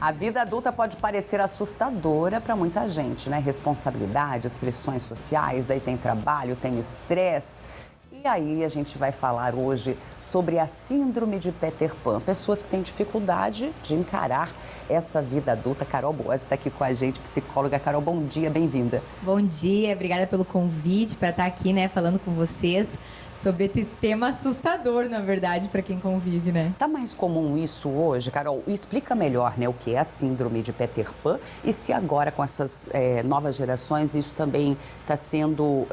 A vida adulta pode parecer assustadora para muita gente, né? Responsabilidades, pressões sociais, daí tem trabalho, tem estresse. E aí a gente vai falar hoje sobre a síndrome de Peter Pan. Pessoas que têm dificuldade de encarar essa vida adulta. Carol Boas está aqui com a gente, psicóloga. Carol, bom dia, bem-vinda. Bom dia, obrigada pelo convite para estar aqui, né, falando com vocês sobre esse tema assustador, na verdade, para quem convive, né? Tá mais comum isso hoje, Carol? Explica melhor, né, o que é a síndrome de Peter Pan e se agora com essas novas gerações isso também está sendo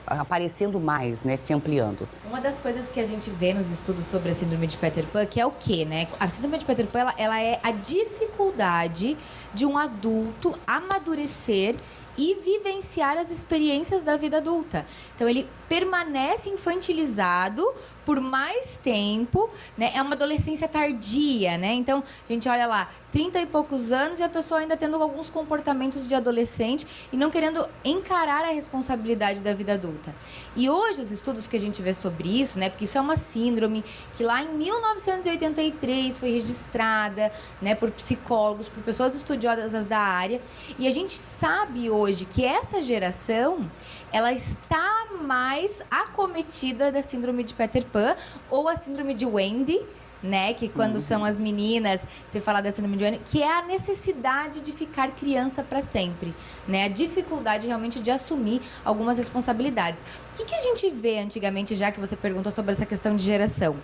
aparecendo mais, né, se ampliando. Uma das coisas que a gente vê nos estudos sobre a síndrome de Peter Pan, que é o quê, né? A síndrome de Peter Pan, ela é a dificuldade de um adulto amadurecer e vivenciar as experiências da vida adulta. Então, ele permanece infantilizado por mais tempo, né? É uma adolescência tardia, né? Então, a gente olha lá, 30 e poucos anos e a pessoa ainda tendo alguns comportamentos de adolescente e não querendo encarar a responsabilidade da vida adulta. E hoje, os estudos que a gente vê sobre isso, né? Porque isso é uma síndrome que lá em 1983 foi registrada, né? Por psicólogos, por pessoas estudiosas da área. E a gente sabe hoje que essa geração, ela está mais acometida da síndrome de Peter Pan ou a síndrome de Wendy, né? Que quando são as meninas, você fala da síndrome de Wendy, que é a necessidade de ficar criança para sempre, né? A dificuldade realmente de assumir algumas responsabilidades. O que a gente vê antigamente, já que você perguntou sobre essa questão de geração?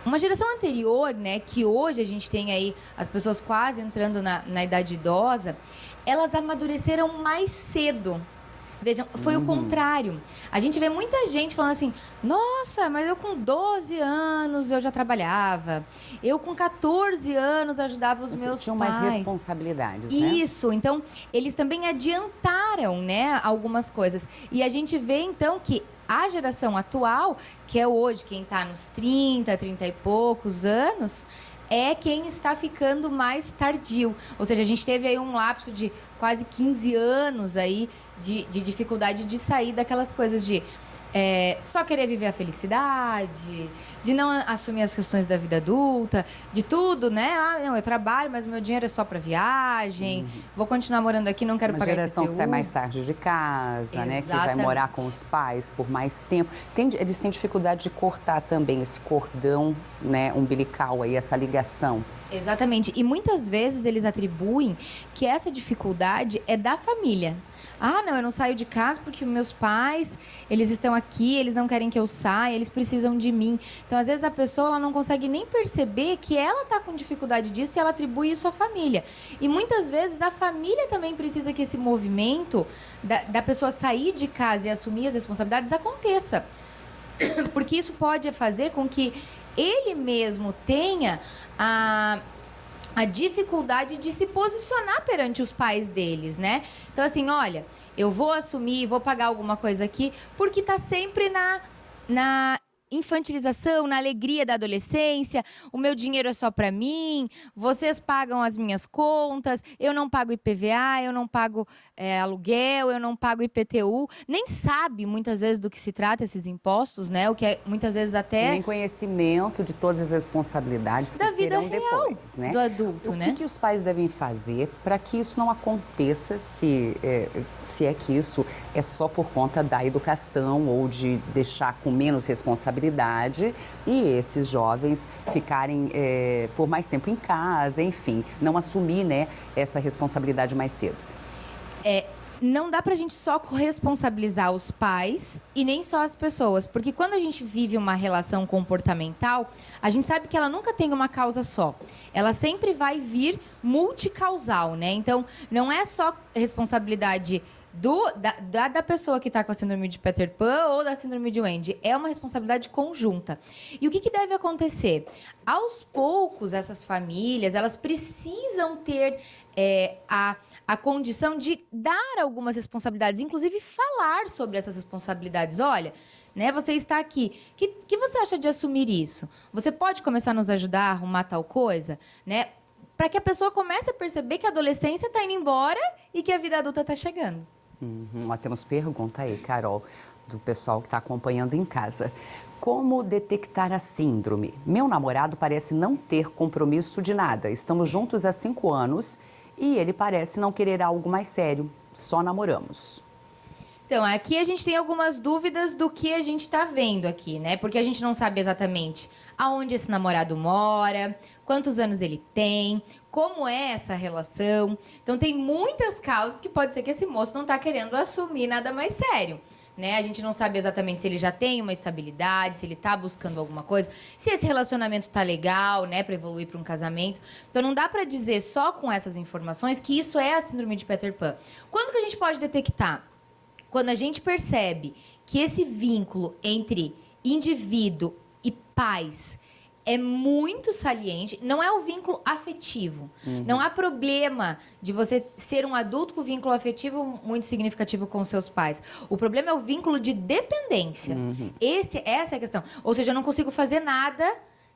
Uma geração anterior, né, que hoje a gente tem aí as pessoas quase entrando na idade idosa, elas amadureceram mais cedo. Vejam, foi o contrário. A gente vê muita gente falando assim, nossa, mas eu com 12 anos eu já trabalhava. Eu com 14 anos ajudava os meus tinham pais. mais responsabilidades, né? Isso, então eles também adiantaram, né, algumas coisas. E a gente vê então que a geração atual, que é hoje quem está nos 30 e poucos anos, é quem está ficando mais tardio. Ou seja, a gente teve aí um lapso de quase 15 anos aí de dificuldade de sair daquelas coisas de só querer viver a felicidade, de não assumir as questões da vida adulta, de tudo, né? Ah, não, eu trabalho, mas o meu dinheiro é só para viagem, vou continuar morando aqui, não quero pagar IPTU. Uma geração que sai mais tarde de casa, né? Que vai morar com os pais por mais tempo. Eles têm dificuldade de cortar também esse cordão, né, umbilical aí, essa ligação. Exatamente. E muitas vezes eles atribuem que essa dificuldade é da família. Ah, não, eu não saio de casa porque meus pais, eles estão aqui, eles não querem que eu saia, eles precisam de mim. Então, às vezes, a pessoa ela não consegue nem perceber que ela está com dificuldade disso e ela atribui isso à família. E muitas vezes a família também precisa que esse movimento da pessoa sair de casa e assumir as responsabilidades aconteça. Porque isso pode fazer com que ele mesmo tenha a dificuldade de se posicionar perante os pais deles, né? Então, assim, olha, eu vou assumir, vou pagar alguma coisa aqui, porque tá sempre na infantilização, na alegria da adolescência, o meu dinheiro é só para mim, vocês pagam as minhas contas, eu não pago IPVA, eu não pago aluguel, eu não pago IPTU, nem sabe muitas vezes do que se trata esses impostos, né? O que é muitas vezes até... Nem conhecimento de todas as responsabilidades da que vida terão real depois, né? Do adulto, né? O que os pais devem fazer para que isso não aconteça, se é que isso é só por conta da educação ou de deixar com menos responsabilidade e esses jovens ficarem por mais tempo em casa, enfim, não assumir, né, essa responsabilidade mais cedo? Não dá pra gente só corresponsabilizar os pais e nem só as pessoas, porque quando a gente vive uma relação comportamental, a gente sabe que ela nunca tem uma causa só. Ela sempre vai vir multicausal, né? Então, não é só responsabilidade da pessoa que está com a síndrome de Peter Pan ou da síndrome de Wendy. É uma responsabilidade conjunta. E o que deve acontecer? Aos poucos, essas famílias, elas precisam ter a condição de dar algumas responsabilidades, inclusive falar sobre essas responsabilidades. Olha, né, você está aqui. Que você acha de assumir isso? Você pode começar a nos ajudar a arrumar tal coisa? Né? Para que a pessoa comece a perceber que a adolescência está indo embora e que a vida adulta está chegando. Ó, temos pergunta aí, Carol, do pessoal que está acompanhando em casa. Como detectar a síndrome? Meu namorado parece não ter compromisso de nada. Estamos juntos há 5 anos e ele parece não querer algo mais sério. Só namoramos. Então, aqui a gente tem algumas dúvidas do que a gente está vendo aqui, né? Porque a gente não sabe exatamente aonde esse namorado mora, quantos anos ele tem, como é essa relação. Então, tem muitas causas que pode ser que esse moço não está querendo assumir nada mais sério. Né? A gente não sabe exatamente se ele já tem uma estabilidade, se ele está buscando alguma coisa, se esse relacionamento está legal, né, para evoluir para um casamento. Então, não dá para dizer só com essas informações que isso é a síndrome de Peter Pan. Quando que a gente pode detectar? Quando a gente percebe que esse vínculo entre indivíduo e pais é muito saliente, não é o vínculo afetivo. Não há problema de você ser um adulto com vínculo afetivo muito significativo com seus pais. O problema é o vínculo de dependência. Essa é a questão. Ou seja, eu não consigo fazer nada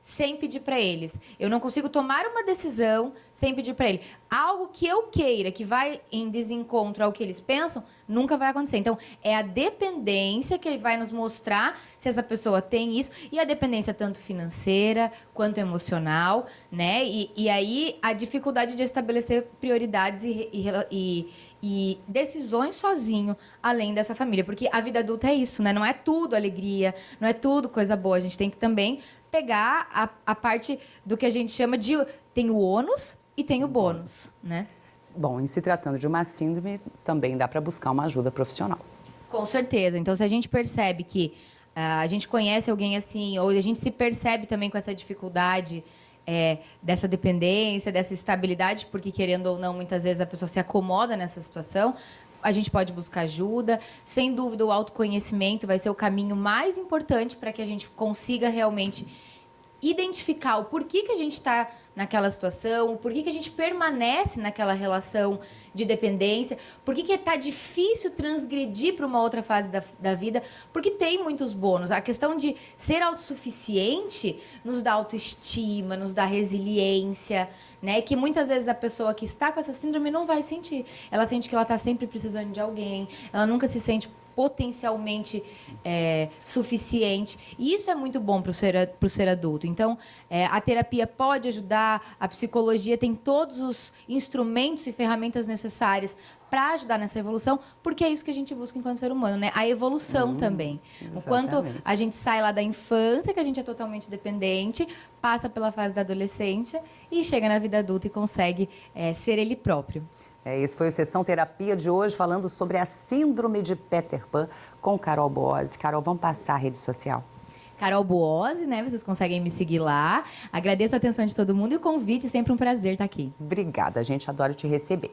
sem pedir para eles. Eu não consigo tomar uma decisão sem pedir para ele. Algo que eu queira, que vai em desencontro ao que eles pensam, nunca vai acontecer. Então, é a dependência que vai nos mostrar se essa pessoa tem isso. E a dependência tanto financeira quanto emocional, né? E aí, a dificuldade de estabelecer prioridades e decisões sozinho, além dessa família. Porque a vida adulta é isso, né? Não é tudo alegria, não é tudo coisa boa. A gente tem que também pegar a parte do que a gente chama de... Tem o ônus e tem o bônus, né? Bom, em se tratando de uma síndrome, também dá para buscar uma ajuda profissional. Com certeza. Então, se a gente percebe que a gente conhece alguém assim, ou a gente se percebe também com essa dificuldade dessa dependência, dessa estabilidade, porque, querendo ou não, muitas vezes a pessoa se acomoda nessa situação, a gente pode buscar ajuda. Sem dúvida, o autoconhecimento vai ser o caminho mais importante para que a gente consiga realmente identificar o porquê que a gente está naquela situação, o porquê que a gente permanece naquela relação de dependência, porquê que está difícil transgredir para uma outra fase da vida, porque tem muitos bônus. A questão de ser autossuficiente nos dá autoestima, nos dá resiliência, né? Que muitas vezes a pessoa que está com essa síndrome não vai sentir. Ela sente que ela está sempre precisando de alguém, ela nunca se sente potencialmente suficiente. E isso é muito bom para o ser adulto. Então, a terapia pode ajudar, a psicologia tem todos os instrumentos e ferramentas necessárias para ajudar nessa evolução, porque é isso que a gente busca enquanto ser humano, né? A evolução também. Exatamente. Enquanto a gente sai lá da infância, que a gente é totalmente dependente, passa pela fase da adolescência e chega na vida adulta e consegue ser ele próprio. Esse foi o Sessão Terapia de hoje, falando sobre a síndrome de Peter Pan com Carol Boazzi. Carol, vamos passar a rede social? Carol Boazzi, né? Vocês conseguem me seguir lá. Agradeço a atenção de todo mundo e o convite, sempre um prazer estar aqui. Obrigada, a gente adora te receber.